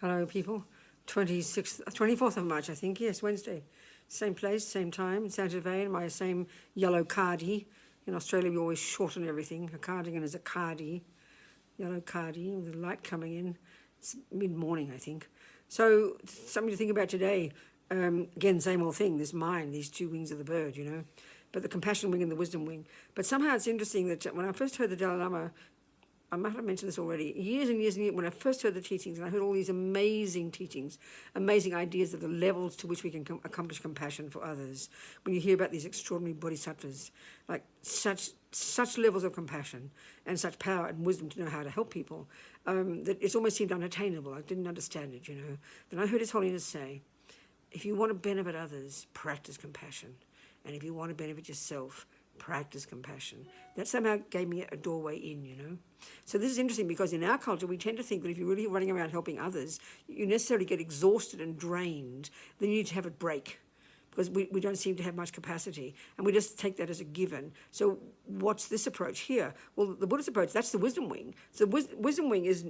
Hello, people. 24th of March, I think. Yes, Wednesday. Same place, same time, Santa Fe, in my same yellow cardi. In Australia, we always shorten everything. A cardigan is a cardi. Yellow cardi, with the light coming in. It's mid-morning, I think. So, something to think about today. Again, same old thing, this mind, these two wings of the bird, you know. But the compassion wing and the wisdom wing. But somehow it's interesting that when I first heard the Dalai Lama, I might have mentioned this already, years and years and years, when I first heard the teachings, and I heard all these amazing teachings, amazing ideas of the levels to which we can accomplish compassion for others. When you hear about these extraordinary bodhisattvas, like such levels of compassion and such power and wisdom to know how to help people, that it almost seemed unattainable. I didn't understand it, you know. Then I heard His Holiness say, if you want to benefit others, practice compassion. And if you want to benefit yourself, practice compassion. That somehow gave me a doorway in, you know. So this is interesting because in our culture, we tend to think that if you're really running around helping others, you necessarily get exhausted and drained. Then you need to have a break because we don't seem to have much capacity. And we just take that as a given. So what's this approach here? Well, the Buddhist approach, that's the wisdom wing. So the wisdom wing is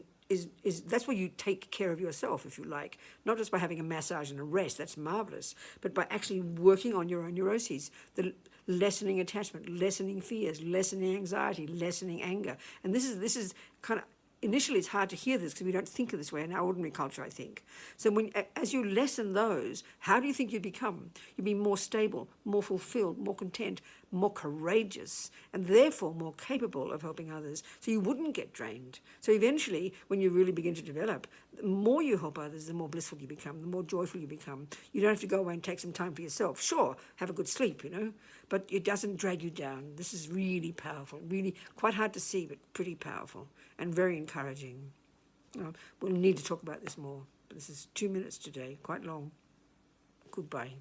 that's where you take care of yourself, if you like, not just by having a massage and a rest, that's marvelous, but by actually working on your own neuroses, the lessening attachment, lessening fears, lessening anxiety, lessening anger. And this is kind of, initially it's hard to hear this because we don't think of this way in our ordinary culture, I think. So as you lessen those, how do you think you become? You'd be more stable, more fulfilled, more content, more courageous, and therefore more capable of helping others. So you wouldn't get drained. So eventually, when you really begin to develop, the more you help others, the more blissful you become, the more joyful you become. You don't have to go away and take some time for yourself. Sure, have a good sleep, you know, but it doesn't drag you down. This is really powerful, really quite hard to see, but pretty powerful and very encouraging. We'll need to talk about this more. But this is 2 minutes today, quite long. Goodbye.